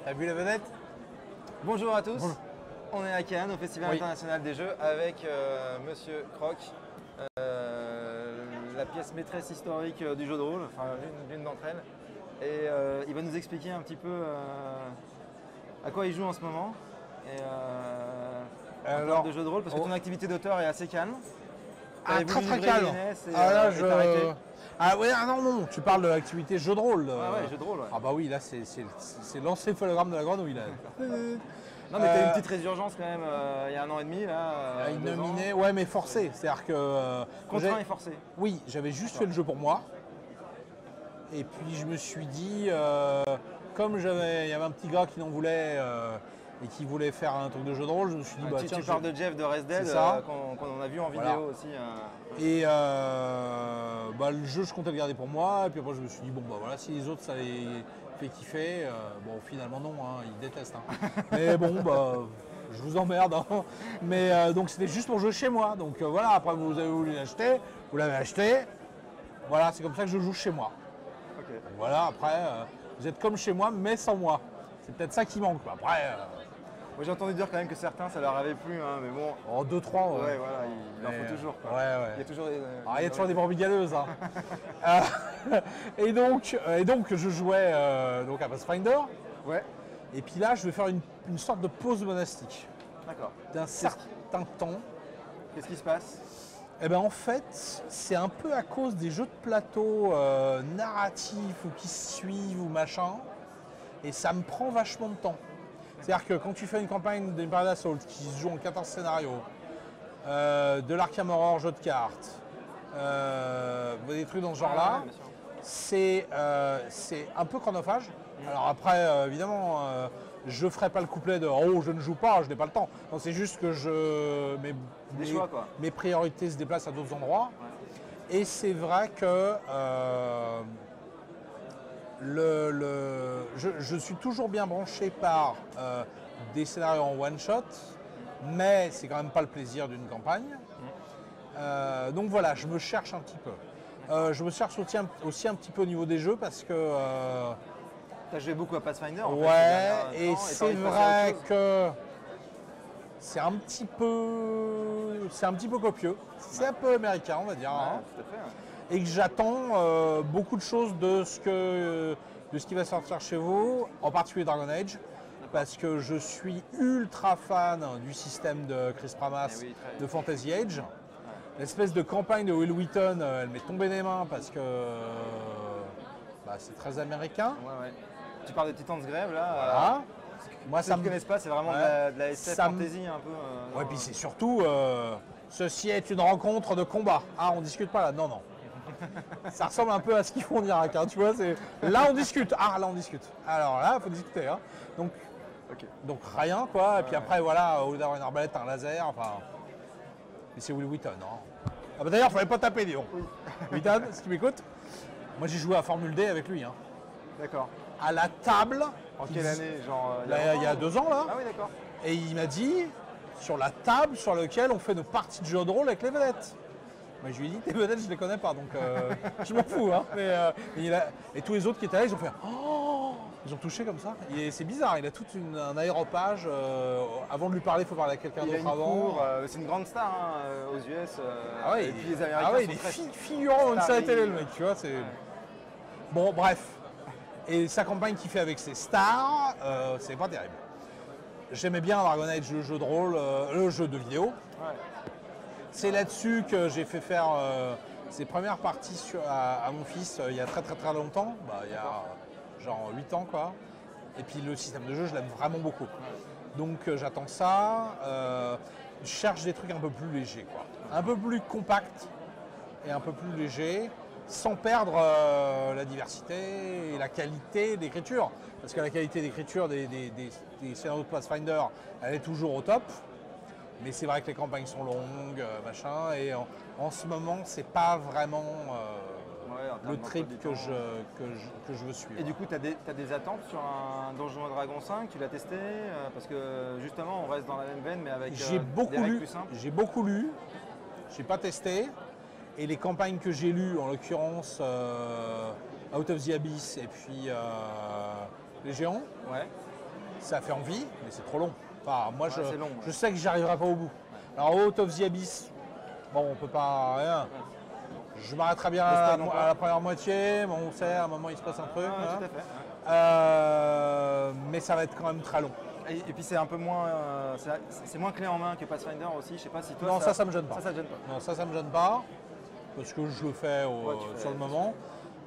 T'as vu la vedette? Bonjour à tous. Bonjour. On est à Cannes, au Festival international des jeux, avec Monsieur Croc, la pièce maîtresse historique du jeu de rôle, enfin l'une d'entre elles. Et il va nous expliquer un petit peu à quoi il joue en ce moment. Et en termes de jeu de rôle, parce que ton activité d'auteur est assez calme. Ah, très calme. Ah ouais, non, tu parles de l'activité jeu de rôle. Ah ouais, jeu de rôle, ouais. Ah bah oui, là c'est l'encéphalogramme de la grenouille là. Non mais t'as eu une petite résurgence quand même il y a 1 an et demi là. Une nominée, ouais mais forcé. C'est-à-dire que. Contraint et forcé. Oui, j'avais juste fait le jeu pour moi. Et puis je me suis dit, comme il y avait un petit gars qui n'en voulait et qui voulait faire un truc de jeu de rôle, je me suis dit, tiens, tu parles de Jeff de Red Dead qu'on a vu en vidéo aussi. Et le jeu, je comptais le garder pour moi. Et puis après, je me suis dit, bon, bah voilà, si les autres, ça les fait kiffer, bon, finalement, non, hein, ils détestent. Hein. Mais bon, bah, je vous emmerde. Hein. Mais donc, c'était juste pour jouer chez moi. Donc voilà, après, vous avez voulu l'acheter, vous l'avez acheté. Voilà, c'est comme ça que je joue chez moi. Okay. Donc, voilà, après, vous êtes comme chez moi, mais sans moi. C'est peut-être ça qui manque. Quoi. Après. Moi, j'ai entendu dire quand même que certains, ça leur avait plu, hein, mais bon. En 2-3, ouais. Ouais, voilà, il en faut toujours. Quoi. Ouais. Il y a toujours des brebis galeuses. Hein. et donc, je jouais donc à Pathfinder. Ouais. Et puis là, je vais faire une sorte de pause monastique. D'accord. D'un certain temps. Qu'est-ce qui se passe? Eh ben en fait, c'est un peu à cause des jeux de plateau narratifs ou qui se suivent ou machin. Et ça me prend vachement de temps. C'est-à-dire que quand tu fais une campagne d'Empire Assault qui se joue en 14 scénarios, de l'Arkham Horror jeu de cartes, des trucs dans ce genre-là, c'est un peu chronophage. Alors après, évidemment, je ne ferai pas le couplet de « Oh, je ne joue pas, je n'ai pas le temps ». Non, c'est juste que mes priorités se déplacent à d'autres endroits. Ouais. Et c'est vrai que je suis toujours bien branché par des scénarios en one-shot, mais c'est quand même pas le plaisir d'une campagne. Donc voilà, je me cherche un petit peu. Je me cherche aussi un petit peu au niveau des jeux parce que... tu as joué beaucoup à Pathfinder en fait, et c'est vrai que c'est un petit peu copieux. C'est un peu américain, on va dire. Ouais, hein. Tout à fait. Ouais. Et que j'attends beaucoup de choses de ce qui va sortir chez vous, en particulier Dragon Age, parce que je suis ultra fan du système de Chris Pramas de Fantasy Age. Ouais. L'espèce de campagne de Will Wheaton, elle m'est tombée des mains parce que c'est très américain. Ouais. Tu parles de Titan's Grave là. Voilà. Moi, ça ne me connaissent pas, c'est vraiment de la SF fantasy un peu. Ouais, puis c'est surtout, ceci est une rencontre de combat. Ah, on discute pas là, non. Ça ressemble un peu à ce qu'ils font en Irak, hein, tu vois, là on discute, là on discute. Alors là, il faut discuter, hein. Donc rien quoi, et puis après voilà, au lieu d'avoir une arbalète, un laser, enfin... Mais c'est Will Wheaton, hein. Ah bah d'ailleurs, il fallait pas taper, disons. Oui. Wheaton, si tu m'écoutes, moi j'ai joué à Formule D avec lui, hein. D'accord. À la table. En quelle année, genre il y a 2 ans, là. Ah oui, d'accord. Et il m'a dit, sur la table sur laquelle on fait nos parties de jeu de rôle avec les vedettes. Mais je lui ai dit, tes vedettes, je ne les connais pas, donc je m'en fous. Hein. Et tous les autres qui étaient là, ils ont fait oh, ils ont touché comme ça. C'est bizarre, il a tout un aéropage. Avant de lui parler, il faut parler à quelqu'un d'autre avant. C'est une grande star hein, aux US. Et puis les Américains il est figurant une série télé, le mec, tu vois. Bon, bref. Et sa campagne qu'il fait avec ses stars, c'est pas terrible. J'aimais bien Dragon Age, le jeu de rôle, le jeu de vidéo. Ouais. C'est là-dessus que j'ai fait faire ses premières parties à mon fils il y a très longtemps, il y a genre 8 ans quoi. Et puis le système de jeu, je l'aime vraiment beaucoup. Donc j'attends ça, je cherche des trucs un peu plus légers quoi. Un peu plus compacts et un peu plus légers, sans perdre la diversité et la qualité d'écriture. Parce que la qualité d'écriture des scénarios de Pathfinder, elle est toujours au top. Mais c'est vrai que les campagnes sont longues, machin, et en ce moment, c'est pas vraiment le trip que je veux suivre. Et du coup, tu as des attentes sur un Donjons & Dragons 5? Tu l'as testé? Parce que justement, on reste dans la même veine, mais avec des règles plus simples. J'ai beaucoup lu, j'ai pas testé, et les campagnes que j'ai lues, en l'occurrence Out of the Abyss et puis Les Géants, Ça fait envie, mais c'est trop long. Enfin, moi, c'est long, je sais que j'y arriverai pas au bout. Alors, Out of the Abyss, bon, on peut pas rien. Je m'arrêterai bien à la première moitié. Bon, on sait, à un moment, il se passe un truc. Tout à fait. Mais ça va être quand même très long. Et puis c'est un peu moins, c'est moins clé en main que Pathfinder aussi. Je sais pas si toi. Non, ça me gêne pas. Ça te gêne pas. Non, ça me gêne pas parce que je le fais sur le moment.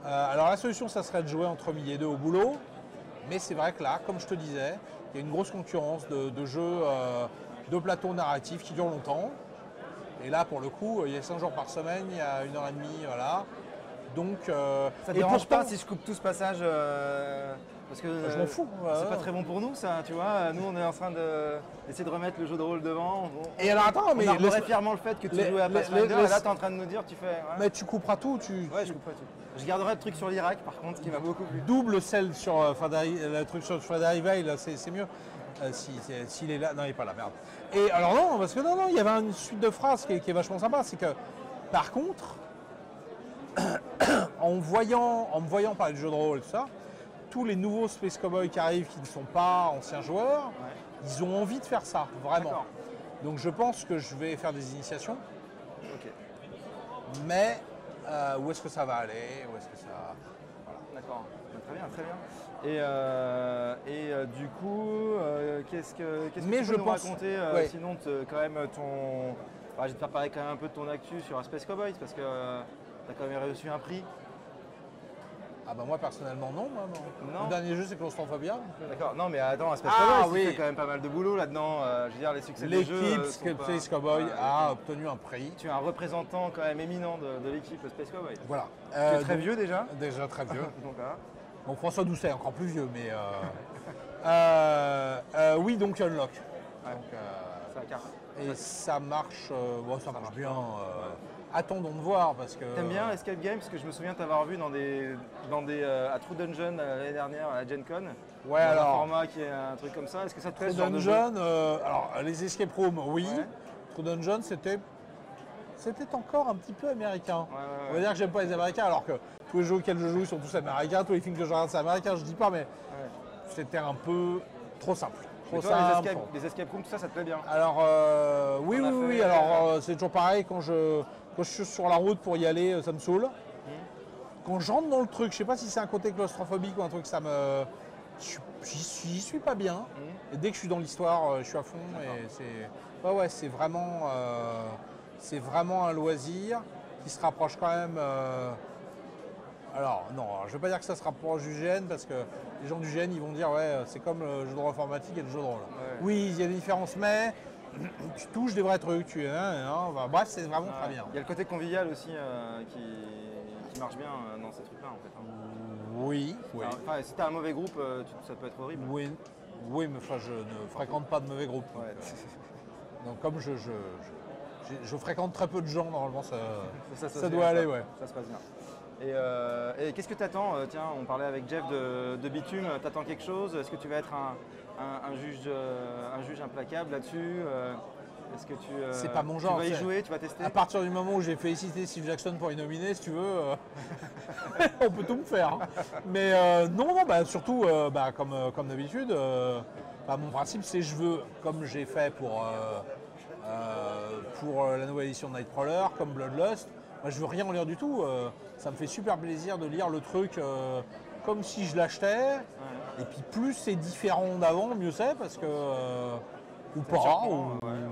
Alors la solution, ça serait de jouer entre midi et 2 au boulot. Mais c'est vrai que là, comme je te disais, il y a une grosse concurrence de jeux de plateau narratifs qui durent longtemps. Et là, pour le coup, il y a 5 jours par semaine, il y a 1h30, voilà. Donc, ça te dérange pas si je coupe tout ce passage parce que je m'en fous. C'est pas très bon pour nous, ça, tu vois. Nous, on est en train d'essayer de remettre le jeu de rôle devant. Et alors attends, mais on arborait fièrement le fait que tu jouais à Pathfinder. Et là, tu es en train de nous dire, tu fais. Ouais. Mais tu couperas tout. Ouais, je couperai tout. Je garderai le truc sur l'Irak, par contre, qui m'a beaucoup plu. Double celle sur le truc sur Freddy Veil, c'est mieux. S'il est là, non, il n'est pas là, merde. Et alors non, parce que non, il y avait une suite de phrases qui est vachement sympa. C'est que, par contre, en me voyant parler de jeu de rôle et tout ça, tous les nouveaux Space Cowboys qui arrivent, qui ne sont pas anciens joueurs, ils ont envie de faire ça, vraiment. Donc je pense que je vais faire des initiations. Ok. Mais où est-ce que ça va aller? Où est-ce que ça... Voilà. D'accord. Très bien, très bien. Et du coup, qu'est-ce que tu peux nous raconter sinon quand même ton... Enfin, je vais te faire parler quand même un peu de ton actu sur Space Cowboys parce que tu as quand même reçu un prix. Ah bah moi personnellement non. Le dernier jeu c'est Claustrophobia. D'accord, non mais attends, Space Cowboys, fait quand même pas mal de boulot là-dedans. Je veux dire, les succès des jeux. L'équipe Space Cowboy a obtenu un prix. Tu es un représentant quand même éminent de l'équipe Space Cowboy. Voilà. Tu es très vieux déjà. Déjà très vieux. Donc, voilà. Bon, François Doucet, encore plus vieux, mais oui, donc Unlock. Ouais. Donc, ça carre. Et ça marche, ça marche bien. Attendons de voir parce que. T'aimes bien Escape Game? Parce que je me souviens t'avoir vu à True Dungeon l'année dernière à la Gen Con. Ouais, alors. Un format qui est un truc comme ça. Est-ce que ça te plaît? True Dungeon, alors les escape rooms, oui. Ouais. True Dungeon, c'était encore un petit peu américain. On va dire que j'aime pas les Américains, alors que tous les jeux auxquels je joue sont tous américains, tous les films que je regarde sont américains, je dis pas, mais c'était un peu trop simple. Les escape rooms, tout ça, ça te plaît bien? Alors, oui. Alors, c'est toujours pareil, quand je suis sur la route pour y aller, ça me saoule. Quand je rentre dans le truc, je sais pas si c'est un côté claustrophobique ou un truc, j'y suis pas bien. Et dès que je suis dans l'histoire, je suis à fond. Et c'est vraiment un loisir qui se rapproche quand même. Alors non, je ne veux pas dire que ça se rapproche du GN parce que les gens du GN ils vont dire c'est comme le jeu de rôle informatique et le jeu de rôle. Ouais. Oui, il y a des différences, mais tu touches des vrais trucs. Bref, c'est vraiment très bien. Il y a le côté convivial aussi qui marche bien dans ces trucs-là en fait. Oui. Enfin, si tu as un mauvais groupe, ça peut être horrible. Oui, mais je ne fréquente pas de mauvais groupes. Ouais. Donc comme je fréquente très peu de gens, normalement ça doit aller. Ça se passe bien. Et qu'est-ce que tu attends? Tiens, on parlait avec Jeff de Bitume, tu attends quelque chose? Est-ce que tu vas être un juge implacable là-dessus? Est-ce que c'est pas mon genre, tu vas y jouer, tu vas tester? À partir du moment où j'ai félicité Steve Jackson pour y nominer, si tu veux, on peut tout me faire. Mais non, surtout, comme d'habitude, mon principe c'est je veux, comme j'ai fait pour la nouvelle édition de Nightcrawler, comme Bloodlust, moi, je veux rien en lire du tout. Ça me fait super plaisir de lire le truc comme si je l'achetais. Et puis plus c'est différent d'avant, mieux c'est parce que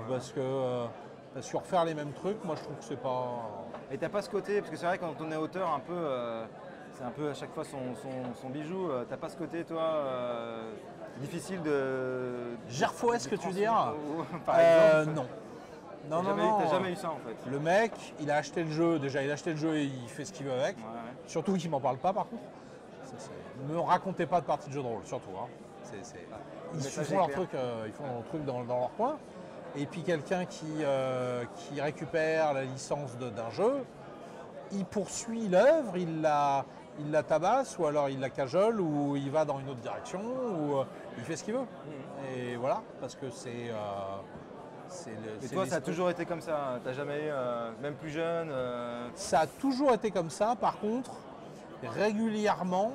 parce que refaire les mêmes trucs, moi je trouve que c'est pas. Et t'as pas ce côté, parce que c'est vrai quand on est auteur un peu, c'est un peu à chaque fois son bijou. T'as pas ce côté toi difficile de. Gerfouet, ce que tu veux dire? Par exemple. Non. T'as jamais eu ça en fait. Le mec, il a acheté le jeu, déjà il a acheté le jeu et il fait ce qu'il veut avec. Surtout qu'il m'en parle pas par contre. Ne me racontez pas de partie de jeu de rôle, surtout. Ils font leur truc dans leur coin. Et puis quelqu'un qui récupère la licence d'un jeu, il poursuit l'œuvre, il la tabasse, ou alors il la cajole, ou il va dans une autre direction, ou il fait ce qu'il veut. Et voilà, parce que c'est... Et toi, ça a toujours été comme ça? T'as jamais eu, même plus jeune Ça a toujours été comme ça. Par contre, régulièrement,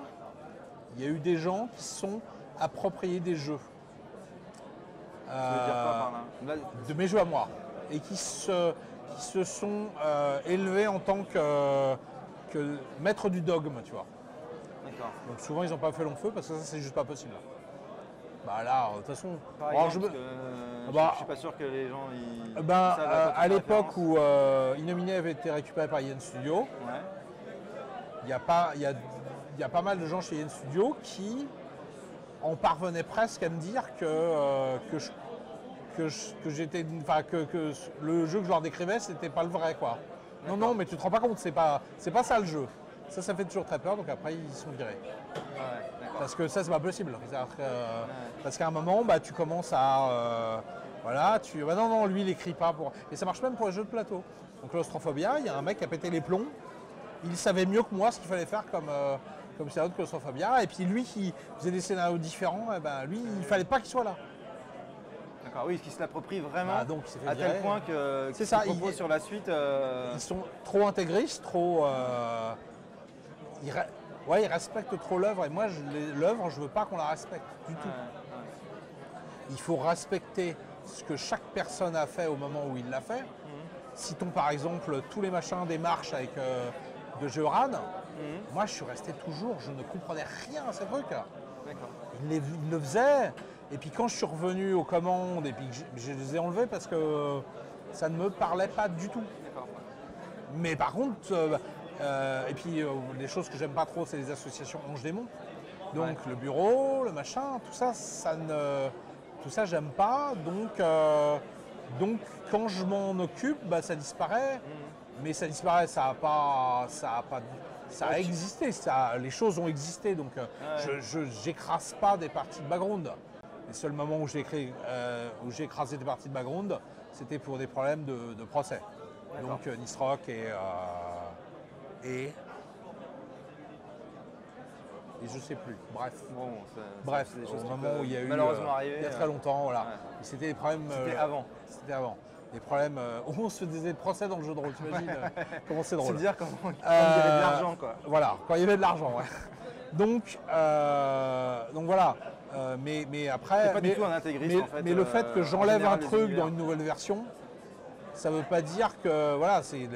il y a eu des gens qui se sont appropriés des jeux. Tu veux dire quoi par là? De mes jeux à moi. Et qui se sont élevés en tant que maître du dogme, tu vois. D'accord. Donc souvent ils n'ont pas fait long feu parce que ça c'est juste pas possible. Bah là, de toute façon. Par Alors, exemple, je suis pas sûr que les gens ils ben, savent à l'époque où Innominé avait été récupéré par Yen Studio, ouais. il y a pas mal de gens chez Yen Studio qui en parvenaient presque à me dire que le jeu que je leur décrivais, c'était pas le vrai, quoi. Non, mais tu te rends pas compte, c'est pas ça le jeu. Ça fait toujours très peur, donc après ils sont virés. Ouais, parce que ça, c'est pas possible. Parce qu'à un moment, bah, tu commences à. Non, lui, il écrit pas pour. Et ça marche même pour les jeux de plateau. Donc, Claustrophobia, il y a un mec qui a pété les plombs. Il savait mieux que moi ce qu'il fallait faire comme scénario de Claustrophobia. Et puis, lui qui faisait des scénarios différents, lui, il fallait pas qu'il soit là. D'accord, oui, qui se l'approprie vraiment donc, il s'est fait à virer. tel point que c'est ça, propose sur la suite. Ils sont trop intégristes, trop. Ils respectent trop l'œuvre et moi, l'œuvre, je veux pas qu'on la respecte du tout. Il faut respecter ce que chaque personne a fait au moment où il l'a fait. Citons par exemple tous les machins des marches avec de Georan. Moi, je suis resté toujours, je ne comprenais rien à ces trucs. Il le faisait. Et puis quand je suis revenu aux commandes et puis que je les ai enlevés parce que ça ne me parlait pas du tout. Mais par contre, et puis les choses que j'aime pas trop, c'est les associations Ange Démon. Donc le bureau, le machin, tout ça j'aime pas. Donc quand je m'en occupe, bah, ça disparaît. Mais ça disparaît, ça a existé, les choses ont existé. Donc je n'écrase pas des parties de background. Les seuls moments où j'ai écrasé des parties de background, c'était pour des problèmes de procès. Donc Nisrock et je sais plus. Bref. Au moment où il y a eu il y a très longtemps, voilà. Ouais. C'était des problèmes. C'était avant. C'était avant. Des problèmes où on se faisait des procès dans le jeu de rôle, t'imagines comment c'est drôle. C'est dire quand il y avait de l'argent, quoi. Voilà, quand il y avait de l'argent, ouais. Donc voilà. Mais après. C'est pas du tout un intégriste en fait. Mais le fait que j'enlève un truc dans une nouvelle version, ça veut pas dire que voilà, c'est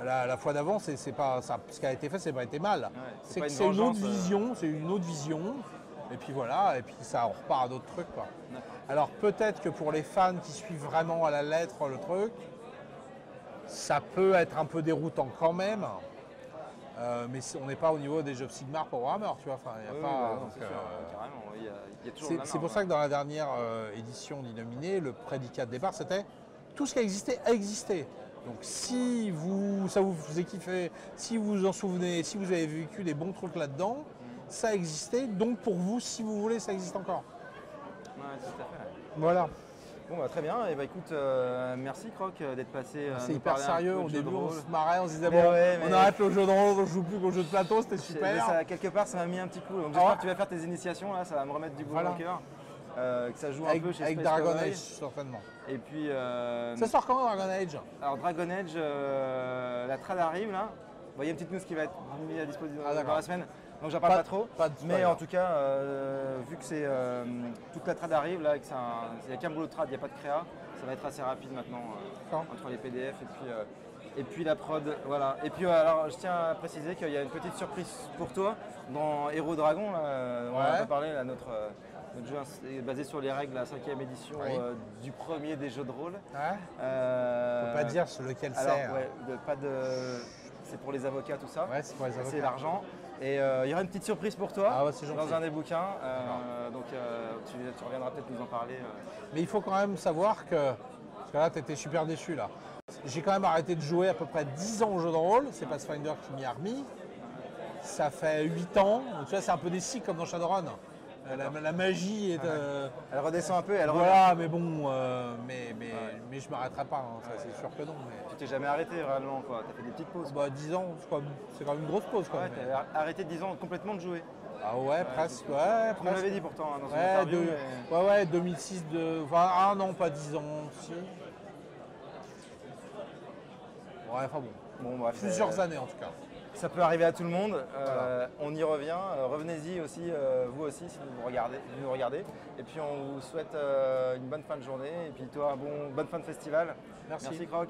la fois d'avant, c'est pas ça, ce qui a été fait, c'est pas été mal. Ouais, c'est une autre vision, c'est une autre vision. Et puis voilà, et puis ça repart à d'autres trucs, quoi. Alors peut-être que pour les fans qui suivent vraiment à la lettre le truc, ça peut être un peu déroutant quand même. Mais on n'est pas au niveau des jeux Sigmar pour Warhammer, tu vois. Enfin, y a pas. C'est pour ça que dans la dernière édition d'Innominé, le prédicat de départ, c'était tout ce qui a existé a existé. Donc si ça vous faisait kiffer, si vous vous en souvenez, si vous avez vécu des bons trucs là-dedans, ça a existé. Donc pour vous, si vous voulez, ça existe encore. Ouais, tout à fait. Voilà. Bon, bah, très bien. Et bah, écoute, merci Croc d'être passé. C'est hyper sérieux. Au début, on se marrait, on se disait on arrête le jeu de rôle, on joue plus qu'au jeu de plateau, c'était super. Ça, quelque part, ça m'a mis un petit coup. Donc j'espère que tu vas faire tes initiations là, ça va me remettre du baume au cœur. Que ça joue un peu chez avec Space Dragon Cowboy. Age, certainement. Et puis. Ça sort quand Dragon Age? Alors Dragon Age, la trad arrive là. Il y a une petite news qui va être mise à disposition dans la semaine. Donc j'en parle pas trop. Mais en tout cas, vu que c'est toute la trad arrive, là, il n'y a qu'un boulot de trad, il n'y a pas de créa, ça va être assez rapide maintenant entre les PDF et puis la prod. Voilà. Et puis alors je tiens à préciser qu'il y a une petite surprise pour toi dans Héros Dragon. On en a pas parlé, là, notre jeu est basé sur les règles de la 5e édition du premier des jeux de rôle. Ouais. On peut pas dire sur lequel c'est. C'est pour les avocats, tout ça. Ouais, c'est pour les avocats. C'est l'argent. Et il y aura une petite surprise pour toi dans un des bouquins. Donc tu reviendras peut-être nous en parler. Mais il faut quand même savoir que, parce que là tu étais super déçu là. J'ai quand même arrêté de jouer à peu près 10 ans au jeu de rôle. C'est Pathfinder qui m'y a remis. Ça fait 8 ans. Donc, tu vois, c'est un peu des cycles comme dans Shadowrun. La magie est. Elle redescend un peu, elle voilà, mais bon, mais je m'arrêterai pas, hein, ça, c'est sûr que non. Mais... Tu t'es jamais arrêté vraiment, quoi. Tu as fait des petites pauses. 10 ans, c'est quand même une grosse pause. Quoi, tu as arrêté 10 ans complètement de jouer. Ah ouais, presque. Tu me l'avais dit pourtant dans une interview. Ouais, 2006, non, pas 10 ans, si. Ouais, enfin bon. Plusieurs années en tout cas. Ça peut arriver à tout le monde. Voilà. On y revient. Revenez-y aussi, vous aussi, si vous nous regardez. Et puis on vous souhaite une bonne fin de journée. Et puis toi, bonne fin de festival. Merci. Merci Croc.